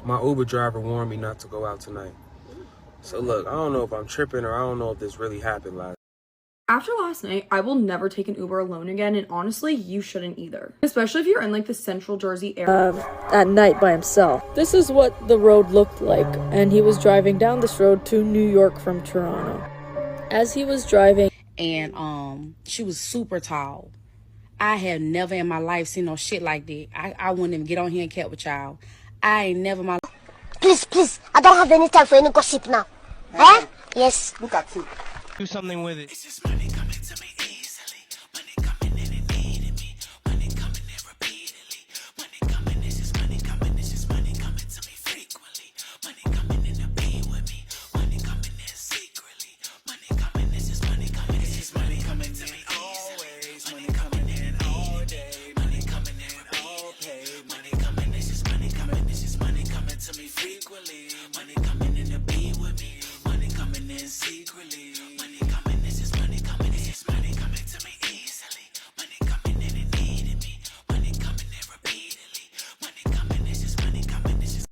My Uber driver warned me not to go out tonight. So look, I don't know if I'm tripping or I don't know if this really happened last. After last night, I will never take an Uber alone again, and honestly, you shouldn't either. Especially if you're in like the central Jersey area. At night by himself. This is what the road looked like, and he was driving down this road to New York from Toronto. As he was driving, and she was super tall. I have never in my life seen no shit like that. I wouldn't even get on here and cat with y'all. I ain't never my Please, I don't have any time for any gossip now. Huh? Yes. Look at you. Do something with it. It's just money coming to me easily. Money coming in and needing me. Money coming in repeatedly. Money coming, it's just money coming. It's just money coming to me frequently. Money coming in to be with me. Money coming in secretly. Money coming, it's just money coming. It's just money coming to me always. Money coming in all day. Money coming in all pay. Money coming, it's just money coming. It's just money coming to me frequently. Money coming in to be with me. Money coming in secretly. Money coming, it's just money coming. It's just money coming to me easily. Money coming in and needing me. Money coming in repeatedly. Money coming, it's just money coming. It's just.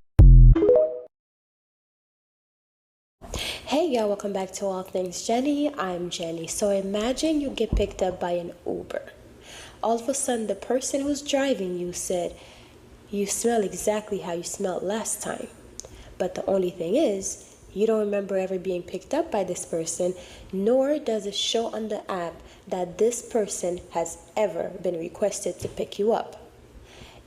Hey y'all, welcome back to All Things Jenny. I'm Jenny. So imagine you get picked up by an Uber. All of a sudden the person who's driving you said, "You smell exactly how you smelled last time." But the only thing is, you don't remember ever being picked up by this person, nor does it show on the app that this person has ever been requested to pick you up.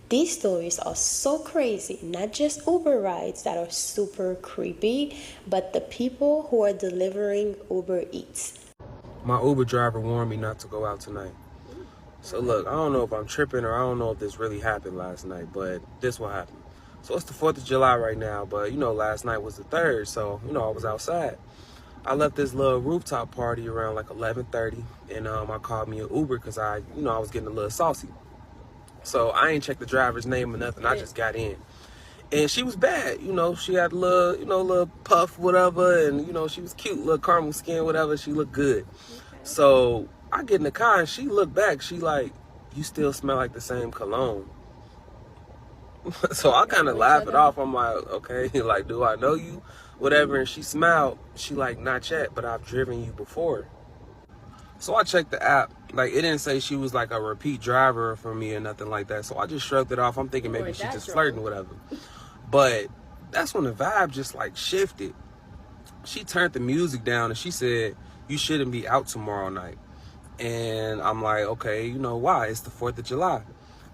These stories are so crazy, not just Uber rides that are super creepy, but the people who are delivering Uber Eats. My Uber driver warned me not to go out tonight. So look, I don't know if I'm tripping or I don't know if this really happened last night, but this will happen. So it's the 4th of July right now, but you know, last night was the 3rd, so you know, I was outside. I left this little rooftop party around like 11:30, and I called me an Uber because I was getting a little saucy. So I ain't checked the driver's name or nothing. I just got in, and she was bad. You know, she had a little, little puff, whatever, and you know, she was cute, little caramel skin, whatever. She looked good. So I get in the car and she looked back. She like, "You still smell like the same cologne." So I kind of laugh it off. I'm like, okay, like, do I know you? Whatever. And she smiled. She like, "Not yet, but I've driven you before." So I checked the app. Like, it didn't say she was like a repeat driver for me or nothing like that. So I just shrugged it off. I'm thinking maybe she's just flirting, whatever. But that's when the vibe just like shifted. She turned the music down and she said, "You shouldn't be out tomorrow night." And I'm like, okay, you know why? It's the 4th of July.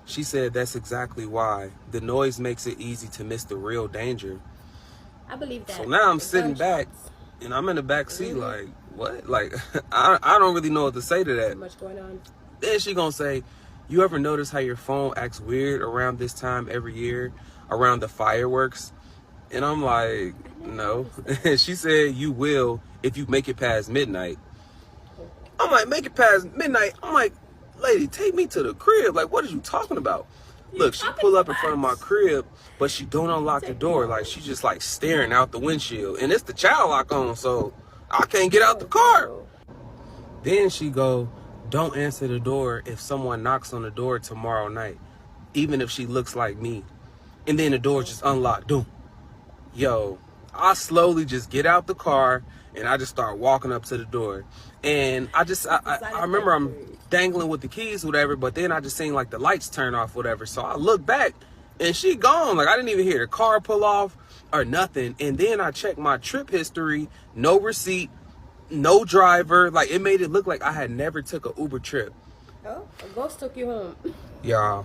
She said, "That's exactly why. The noise makes it easy to miss the real danger." I believe that. So now I'm sitting back and I'm in the back seat like, what? Like, I don't really know what to say to that. Too much going on. Then she gonna say, "You ever notice how your phone acts weird around this time every year, around the fireworks?" And I'm like, no. And she said, "You will if you make it past midnight." I'm like, make it past midnight? I'm like, lady, take me to the crib. Like, what are you talking about? Look, she pull up in front of my crib, but she don't unlock the door. Like, she just like staring out the windshield. And it's the child lock on, so I can't get out the car. Then she go, "Don't answer the door if someone knocks on the door tomorrow night, even if she looks like me." And then the door just unlocked. Doom. Yo, I slowly just get out the car and I just start walking up to the door. And I remember I'm dangling with the keys, whatever, but then I just seen like the lights turn off, whatever. So I look back and she gone. Like, I didn't even hear the car pull off or nothing. And then I checked my trip history, no receipt, no driver. Like, it made it look like I had never took a Uber trip. Oh, a ghost took you home. Y'all,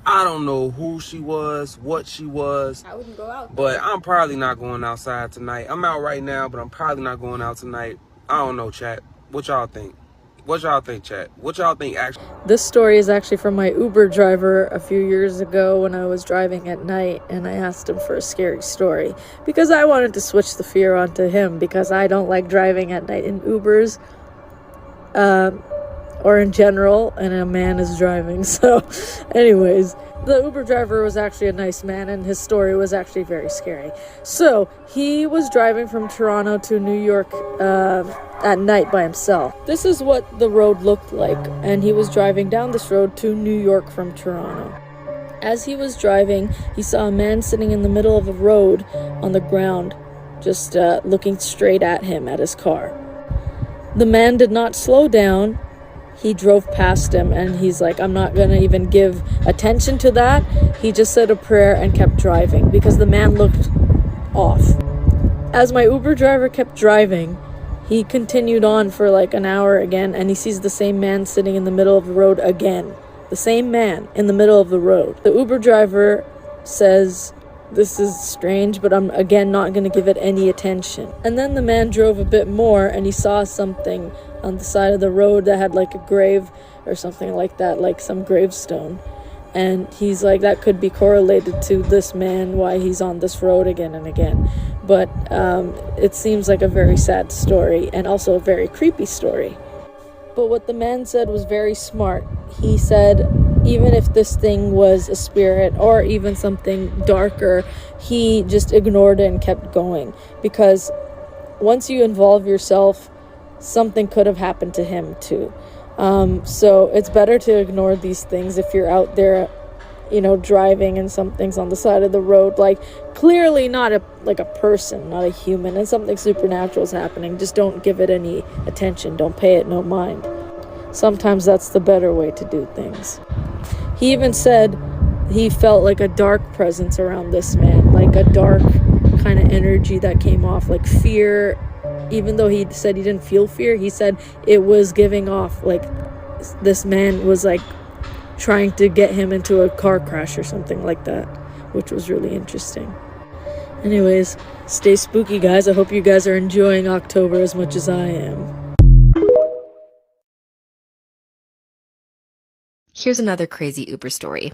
I don't know who she was, what she was. I wouldn't go out. But I'm probably not going outside tonight. I'm out right now, but I'm probably not going out tonight. I don't know, chat. What y'all think? What y'all think, chat? What y'all think actually? this story is actually from my Uber driver a few years ago when I was driving at night, and I asked him for a scary story because I wanted to switch the fear onto him because I don't like driving at night in Ubers. Or in general, and a man is driving. So anyways, the Uber driver was actually a nice man, and his story was actually very scary. So he was driving from Toronto to New York at night by himself. This is what the road looked like, and he was driving down this road to New York from Toronto. As he was driving, he saw a man sitting in the middle of a road on the ground, just looking straight at him at his car. The man did not slow down. He drove past him, and he's like, I'm not going to even give attention to that. He just said a prayer and kept driving because the man looked off. As my Uber driver kept driving, he continued on for like an hour again, and he sees the same man sitting in the middle of the road again. The same man in the middle of the road. The Uber driver says, this is strange, but I'm again not going to give it any attention. And then the man drove a bit more, and he saw something on the side of the road that had like a grave or something like that, like some gravestone. And he's like, that could be correlated to this man, why he's on this road again and again. But it seems like a very sad story, and also a very creepy story. But what the man said was very smart. He said, even if this thing was a spirit or even something darker, he just ignored it and kept going. Because once you involve yourself, something could have happened to him too. So it's better to ignore these things if you're out there, you know, driving and something's on the side of the road, like clearly not a person, not a human, and something supernatural is happening. Just don't give it any attention. Don't pay it no mind. Sometimes that's the better way to do things. He even said he felt like a dark presence around this man, like a dark kind of energy that came off, like fear. Even though he said he didn't feel fear, he said it was giving off, like this man was like trying to get him into a car crash or something like that, which was really interesting. Anyways, stay spooky, guys. I hope you guys are enjoying October as much as I am. Here's another crazy Uber story.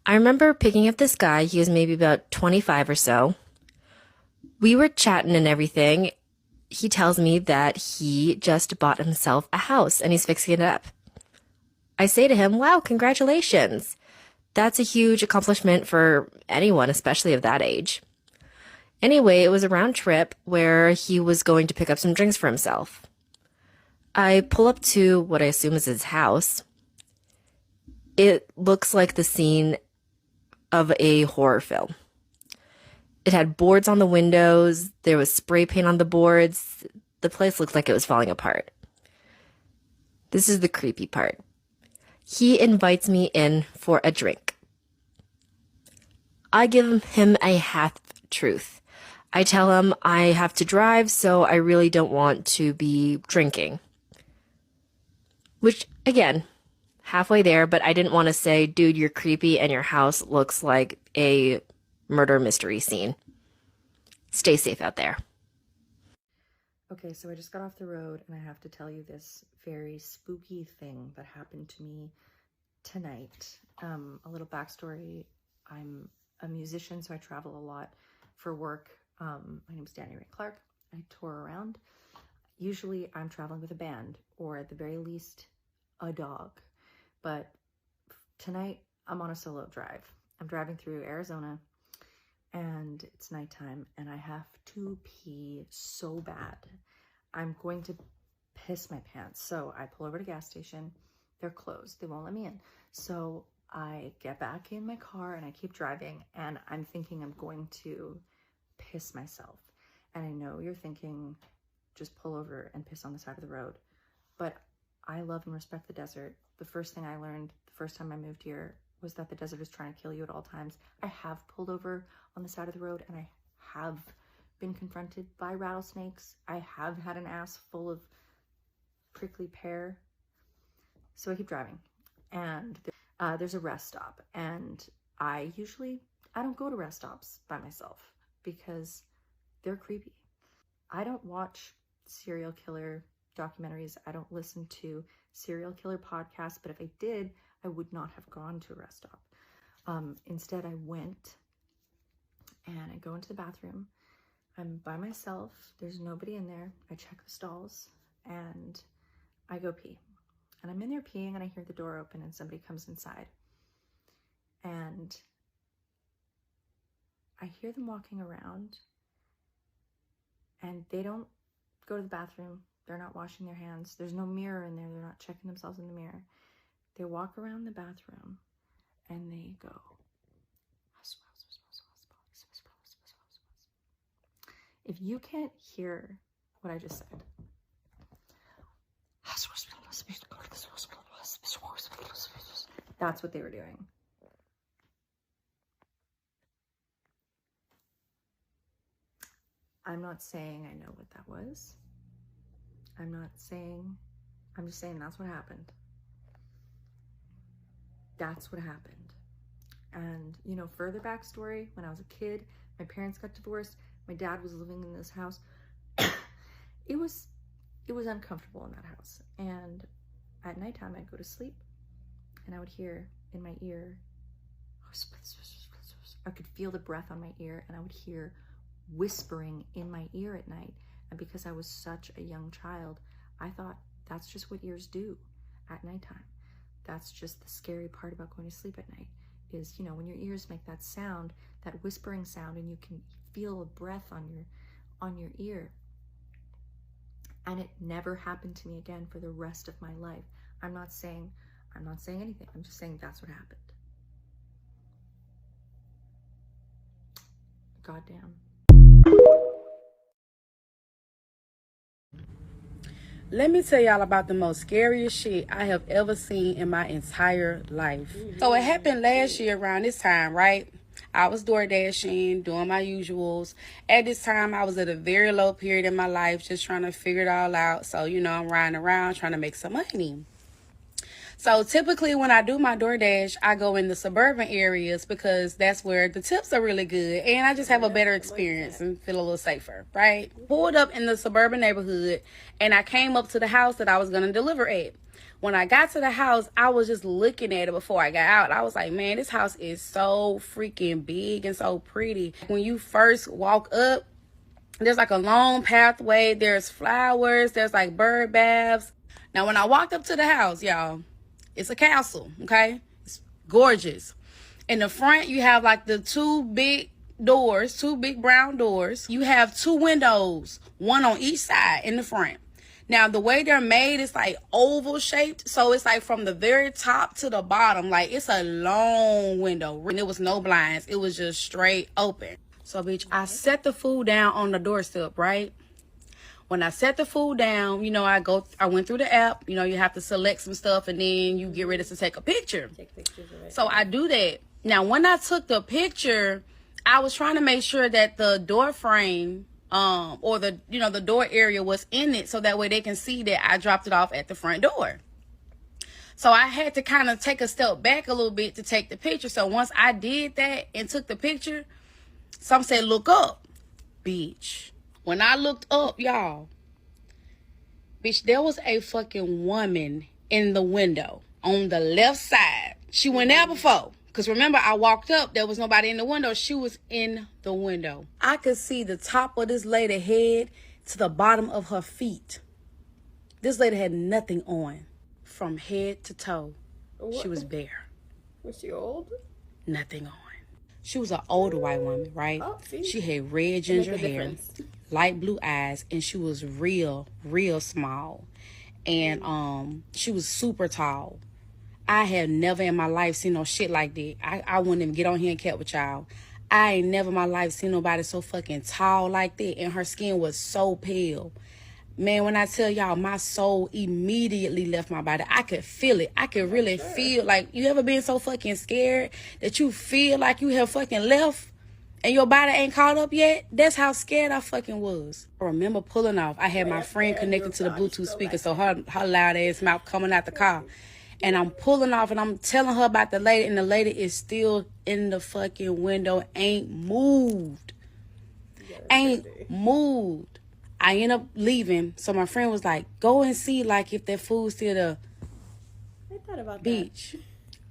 I remember picking up this guy. He was maybe about 25 or so. We were chatting and everything. He tells me that he just bought himself a house and he's fixing it up. I say to him, wow, congratulations. That's a huge accomplishment for anyone, especially of that age. Anyway, it was a round trip where he was going to pick up some drinks for himself. I pull up to what I assume is his house. It looks like the scene of a horror film. It had boards on the windows. There was spray paint on the boards. The place looked like it was falling apart. This is the creepy part. He invites me in for a drink. I give him a half-truth. I tell him I have to drive, so I really don't want to be drinking. Which, again, halfway there, but I didn't want to say, dude, you're creepy and your house looks like a murder mystery scene. Stay safe out there. Okay, so I just got off the road and I have to tell you this very spooky thing that happened to me tonight. A little backstory. I'm a musician, so I travel a lot for work. My name is ANDRIEUX. I tour around. Usually I'm traveling with a band, or at the very least, a dog. But tonight I'm on a solo drive. I'm driving through Arizona and it's nighttime and I have to pee so bad. I'm going to piss my pants. So I pull over to a gas station. They're closed. They won't let me in. So I get back in my car and I keep driving and I'm thinking I'm going to piss myself. And I know you're thinking, just pull over and piss on the side of the road. But I love and respect the desert. The first thing I learned the first time I moved here was that the desert is trying to kill you at all times. I have pulled over on the side of the road and I have been confronted by rattlesnakes. I have had an ass full of prickly pear. So I keep driving and there's a rest stop, and I don't go to rest stops by myself because they're creepy. I don't watch serial killer documentaries. I don't listen to serial killer podcasts, but if I did, I would not have gone to a rest stop. Instead, I went and I go into the bathroom. I'm by myself. There's nobody in there. I check the stalls and I go pee. And I'm in there peeing and I hear the door open and somebody comes inside. And I hear them walking around and they don't go to the bathroom. They're not washing their hands. There's no mirror in there. They're not checking themselves in the mirror. They walk around the bathroom and they go If you can't hear what I just said, that's what they were doing. I'm not saying I know what that was. I'm just saying that's what happened. That's what happened. And, you know, further backstory, when I was a kid, my parents got divorced. My dad was living in this house. It was uncomfortable in that house. And at nighttime, I'd go to sleep and I would hear in my ear, I could feel the breath on my ear, and I would hear whispering in my ear at night. And because I was such a young child, I thought that's just what ears do at nighttime. That's just the scary part about going to sleep at night, is, you know, when your ears make that sound, that whispering sound, and you can feel a breath on your ear. And it never happened to me again for the rest of my life. I'm not saying anything. I'm just saying that's what happened. Goddamn. Let me tell y'all about the most scariest shit I have ever seen in my entire life. So it happened last year around this time, right? I was door dashing, doing my usuals. At this time, I was at a very low period in my life, just trying to figure it all out. So, you know, I'm riding around trying to make some money. So typically when I do my DoorDash, I go in the suburban areas because that's where the tips are really good. And I just have a better experience and feel a little safer, right? Pulled up in the suburban neighborhood and I came up to the house that I was going to deliver at. When I got to the house, I was just looking at it before I got out. I was like, man, this house is so freaking big and so pretty. When you first walk up, there's like a long pathway. There's flowers. There's like bird baths. Now, when I walked up to the house, y'all, it's a castle, okay? It's gorgeous. In the front, you have like the two big brown doors. You have two windows, one on each side in the front. Now, the way they're made is like oval shaped. So it's like from the very top to the bottom. Like, it's a long window. And there was no blinds. It was just straight open. So, bitch, I set the food down on the doorstep, right? When I set the food down, you know, I went through the app. You know, you have to select some stuff and then you get ready to take a picture. Take pictures of it. So I do that. Now, when I took the picture, I was trying to make sure that the door frame or the door area was in it, so that way they can see that I dropped it off at the front door. So I had to kind of take a step back a little bit to take the picture. So once I did that and took the picture, some said, look up, bitch. When I looked up, y'all, bitch, there was a fucking woman in the window on the left side. She went there before. Because remember, I walked up. There was nobody in the window. She was in the window. I could see the top of this lady's head to the bottom of her feet. This lady had nothing on from head to toe. What? She was bare. Was she old? Nothing on. She was an older white woman, right? Oh, she had red ginger hair, light blue eyes, and she was real small. And she was super tall. I have never in my life seen no shit like that. I wouldn't even get on here and cat with y'all. I ain't never in my life seen nobody so fucking tall like that. And her skin was so pale. Man, when I tell y'all, my soul immediately left my body. I could feel it. I could really feel, like, you ever been so fucking scared that you feel like you have fucking left and your body ain't caught up yet? That's how scared I fucking was. I remember pulling off. I had my friend connected to the Bluetooth speaker, so her loud ass mouth coming out the car. And I'm pulling off and I'm telling her about the lady, and the lady is still in the fucking window, ain't moved. Ain't moved. I end up leaving, so my friend was like, go and see, like, if that food's still there. I thought about Bitch, that.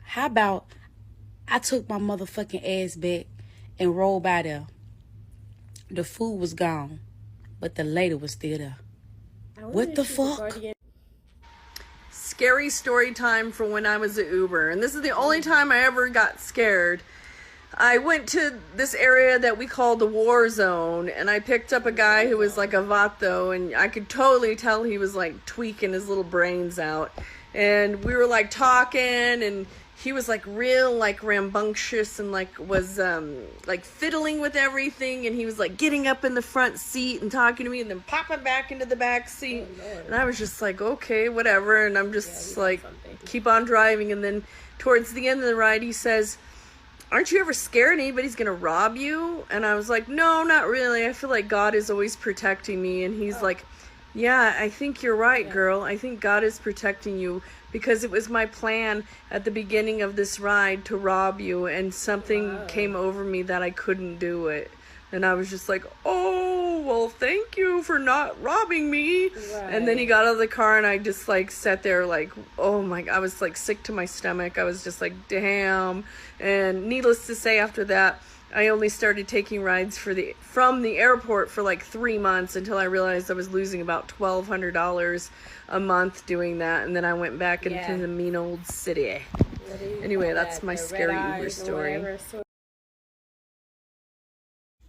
How about I took my motherfucking ass back and rolled by there. The food was gone, but the lady was still there. What the fuck? Scary story time for when I was at Uber, and this is the only time I ever got scared. I went to this area that we call the war zone, and I picked up a guy who was like a vato, and I could totally tell he was like tweaking his little brains out. And we were like talking, and he was like real like rambunctious and like was like fiddling with everything, and he was like getting up in the front seat and talking to me and then popping back into the back seat. And I was just like, okay, whatever. And I'm just like, keep on driving. And then towards the end of the ride, he says, aren't you ever scared anybody's gonna rob you? And I was like, no, not really. I feel like God is always protecting me. And he's like, yeah, I think you're right, girl. I think God is protecting you, because it was my plan at the beginning of this ride to rob you, and something came over me that I couldn't do it. And I was just like, oh, well, thank you for not robbing me. And then he got out of the car, and I just like sat there like, oh my God, I was like sick to my stomach. I was just like, damn. And needless to say, after that, I only started taking rides from the airport for like 3 months, until I realized I was losing about $1,200 a month doing that. And then I went back into the mean old city. Anyway, that's my scary Uber story.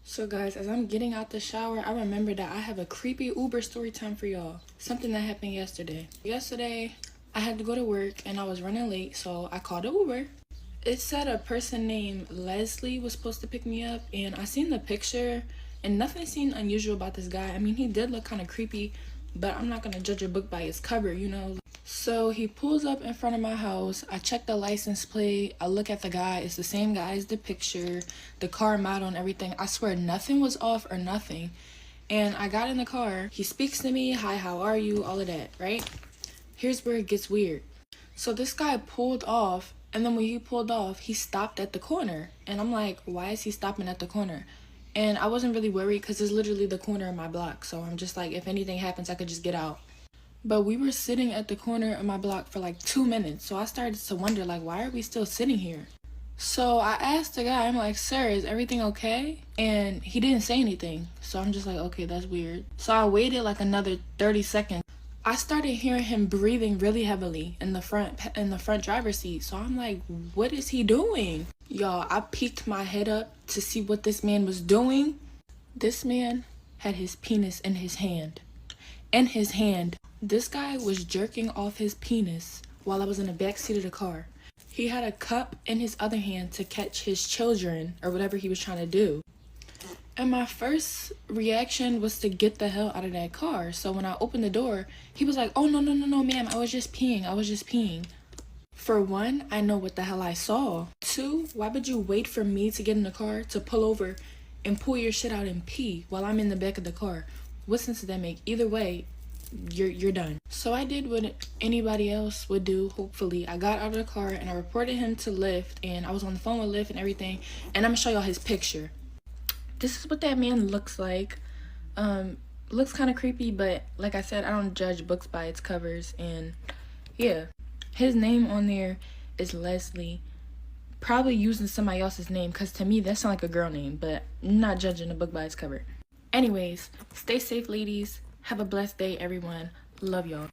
So guys, as I'm getting out the shower, I remember that I have a creepy Uber story time for y'all. Something that happened yesterday. Yesterday, I had to go to work and I was running late, so I called an Uber. It said a person named Leslie was supposed to pick me up, and I seen the picture and nothing seemed unusual about this guy. I mean, he did look kind of creepy, but I'm not gonna judge a book by its cover, you know. So he pulls up in front of my house. I check the license plate. I look at the guy. It's the same guy as the picture, the car model and everything. I swear nothing was off or nothing. And I got in the car. He speaks to me. Hi, how are you? All of that, right? Here's where it gets weird. So this guy pulled off, and then when he pulled off, he stopped at the corner. And I'm like, why is he stopping at the corner? And I wasn't really worried because it's literally the corner of my block. So I'm just like, if anything happens, I could just get out. But we were sitting at the corner of my block for like 2 minutes. So I started to wonder, like, why are we still sitting here? So I asked the guy, I'm like, sir, is everything okay? And he didn't say anything. So I'm just like, okay, that's weird. So I waited like another 30 seconds. I started hearing him breathing really heavily in the front driver's seat. So I'm like, what is he doing? Y'all, I peeked my head up to see what this man was doing. This man had his penis in his hand. In his hand. This guy was jerking off his penis while I was in the back seat of the car. He had a cup in his other hand to catch his children or whatever he was trying to do. And my first reaction was to get the hell out of that car. So when I opened the door, he was like, oh, no, ma'am. I was just peeing. For one, I know what the hell I saw. Two, why would you wait for me to get in the car to pull over and pull your shit out and pee while I'm in the back of the car? What sense does that make? Either way, you're done. So I did what anybody else would do, hopefully. I got out of the car and I reported him to Lyft, and I was on the phone with Lyft and everything. And I'm gonna show y'all his picture. This is what that man looks like. Looks kind of creepy, but like I said, I don't judge books by its covers. And yeah, his name on there is Leslie. Probably using somebody else's name, because to me that sounds like a girl name, but I'm not judging a book by its cover. Anyways, stay safe, ladies. Have a blessed day, everyone. Love y'all.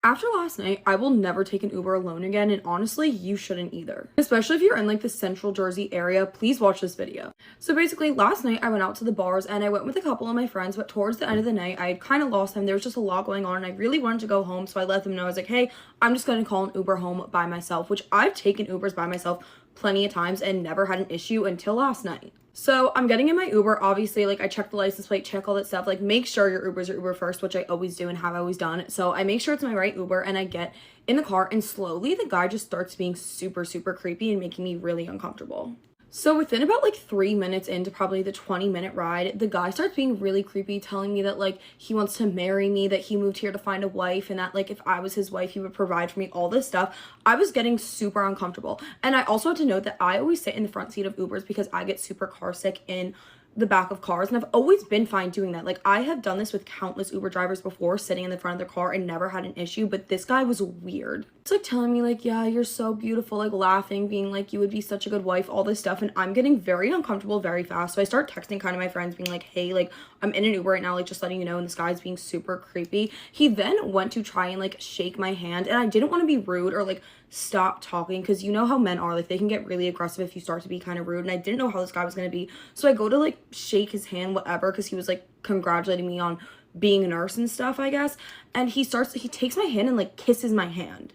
After last night, I will never take an Uber alone again, and honestly, you shouldn't either. Especially if you're in like the central Jersey area, please watch this video. So basically, last night I went out to the bars and I went with a couple of my friends, but towards the end of the night, I had kind of lost them. There was just a lot going on and I really wanted to go home, so I let them know. I was like, hey, I'm just gonna call an Uber home by myself, which I've taken Ubers by myself plenty of times and never had an issue until last night. So I'm getting in my Uber. Obviously, like, I check the license plate, check all that stuff. Like, make sure your Uber's your Uber first, which I always do and have always done. So I make sure it's my right Uber, and I get in the car, and slowly the guy just starts being super, super creepy and making me really uncomfortable. So within about like 3 minutes into probably the 20-minute ride, the guy starts being really creepy, telling me that like he wants to marry me, that he moved here to find a wife, and that like if I was his wife, he would provide for me, all this stuff. I was getting super uncomfortable. And I also had to note that I always sit in the front seat of Ubers because I get super car sick in the back of cars, and I've always been fine doing that. Like, I have done this with countless Uber drivers before, sitting in the front of their car and never had an issue, but this guy was weird. It's like telling me like, yeah, you're so beautiful, like laughing, being like, you would be such a good wife, all this stuff, and I'm getting very uncomfortable very fast. So I start texting kind of my friends being like, hey, like, I'm in an Uber right now, like, just letting you know, and this guy's being super creepy. He then went to try and like shake my hand, and I didn't want to be rude or like stop talking, because you know how men are, like, they can get really aggressive if you start to be kind of rude, and I didn't know how this guy was gonna be. So I go to like shake his hand, whatever, because he was like congratulating me on being a nurse and stuff, I guess. And he takes my hand and like kisses my hand.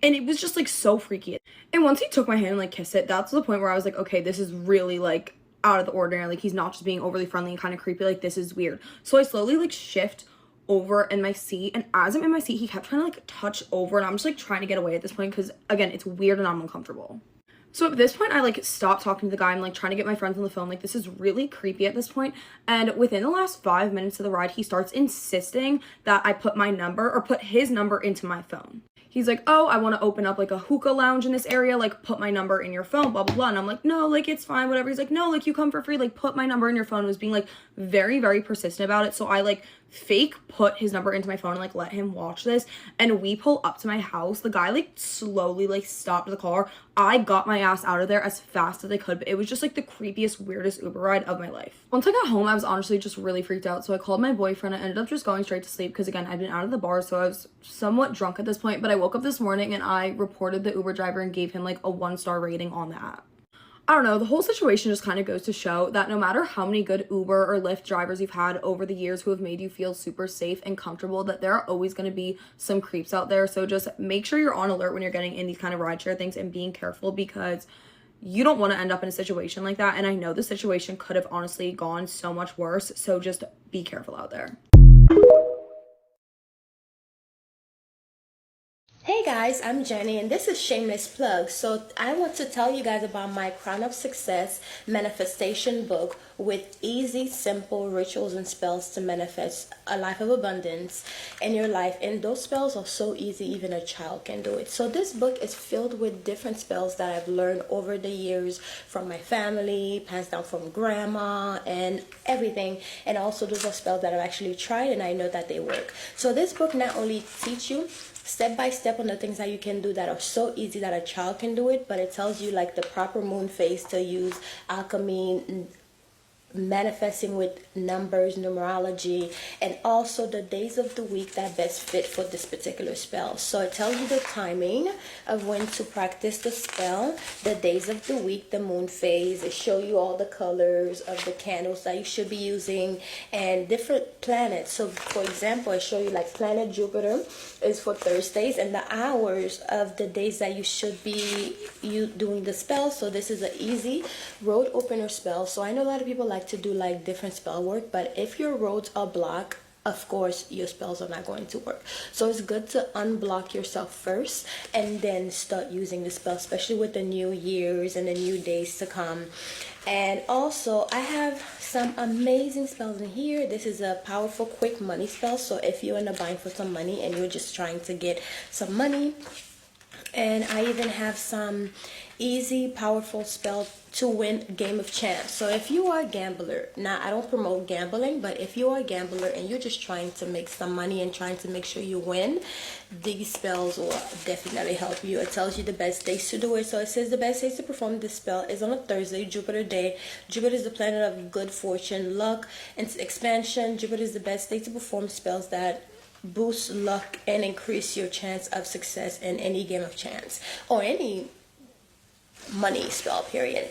And it was just like so freaky. And once he took my hand and like kissed it, that's the point where I was like, okay, this is really like out of the ordinary. Like, he's not just being overly friendly and kind of creepy. Like, this is weird. So I slowly like shift over in my seat, and as I'm in my seat, he kept trying to like touch over, and I'm just like trying to get away at this point because again, it's weird and I'm uncomfortable. So at this point, I like stopped talking to the guy. I'm like trying to get my friends on the phone. Like, this is really creepy at this point. And within the last 5 minutes of the ride, he starts insisting that I put my number or put his number into my phone. He's like, oh, I want to open up like a hookah lounge in this area, like put my number in your phone, blah, blah, blah. And I'm like, no, like it's fine, whatever. He's like, no, like you come for free, like put my number in your phone. He was being like very, very persistent about it. So I like fake put his number into my phone and like let him watch this. And we pull up to my house. The guy like slowly like stopped the car. I got my ass out of there as fast as I could, but it was just like the creepiest, weirdest Uber ride of my life. Once I got home, I was honestly just really freaked out. So I called my boyfriend. I ended up just going straight to sleep because again, I'd been out of the bar, so I was somewhat drunk at this point. But I woke up this morning and I reported the Uber driver and gave him like a 1-star rating on the app. I don't know, the whole situation just kind of goes to show that no matter how many good Uber or Lyft drivers you've had over the years who have made you feel super safe and comfortable, that there are always going to be some creeps out there. So just make sure you're on alert when you're getting in these kind of rideshare things and being careful, because you don't want to end up in a situation like that. And I know the situation could have honestly gone so much worse. So just be careful out there. Hey guys, I'm Jenny and this is Shameless Plug. So I want to tell you guys about my Crown of Success manifestation book with easy, simple rituals and spells to manifest a life of abundance in your life. And those spells are so easy, even a child can do it. So this book is filled with different spells that I've learned over the years from my family, passed down from grandma and everything. And also those are spells that I've actually tried and I know that they work. So this book not only teaches you step by step on the things that you can do that are so easy that a child can do it, but it tells you like the proper moon phase to use, alchemy, manifesting with numbers, numerology, and also the days of the week that best fit for this particular spell. So it tells you the timing of when to practice the spell, the days of the week, the moon phase. It shows you all the colors of the candles that you should be using and different planets. So for example, I show you like planet Jupiter is for Thursdays and the hours of the days that you should be doing the spell. So this is an easy road opener spell. So I know a lot of people like to do like different spell work, but if your roads are blocked, of course your spells are not going to work. So it's good to unblock yourself first and then start using the spell, especially with the new years and the new days to come. And also I have some amazing spells in here. This is a powerful quick money spell. So if you're in a bind for some money and you're just trying to get some money, and I even have some easy powerful spell to win game of chance. So if you are a gambler, now I don't promote gambling, but if you are a gambler and you're just trying to make some money and trying to make sure you win, these spells will definitely help you. It tells you the best days to do it. So it says the best days to perform this spell is on a Thursday, Jupiter day. Jupiter is the planet of good fortune, luck, and expansion. Jupiter is the best day to perform spells that boost luck and increase your chance of success in any game of chance or any money spell, period.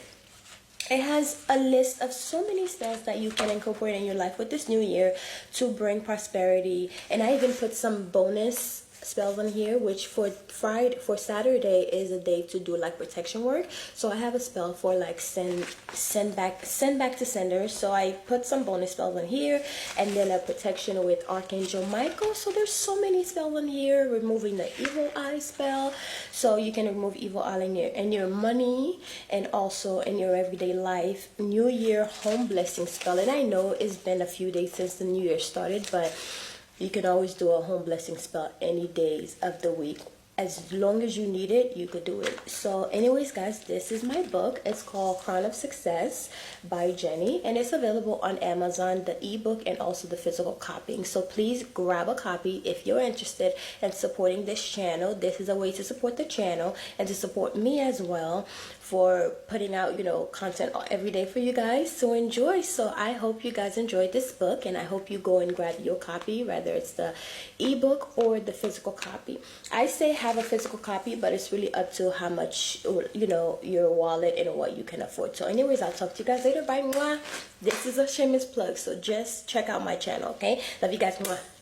It has a list of so many spells that you can incorporate in your life with this new year to bring prosperity. And I even put some bonus spells on here, which for Saturday is a day to do like protection work. So I have a spell for like send back to sender. So I put some bonus spells on here, and then a protection with Archangel Michael. So there's so many spells on here. Removing the evil eye spell, so you can remove evil eye in your money and also in your everyday life. New Year home blessing spell, and I know it's been a few days since the new year started, but you can always do a home blessing spell any days of the week. As long as you need it, you could do it. So anyways, guys, this is my book. It's called Crown of Success by Jenny, and it's available on Amazon, the ebook and also the physical copying. So please grab a copy if you're interested in supporting this channel. This is a way to support the channel and to support me as well for putting out, content every day for you guys to enjoy. So I hope you guys enjoyed this book, and I hope you go and grab your copy, whether it's the ebook or the physical copy. I say have a physical copy, but it's really up to how much, you know, your wallet and what you can afford. So anyways, I'll talk to you guys later. Bye. Mwah. This is a shameless plug, so just check out my channel, okay? Love you guys. Mwah.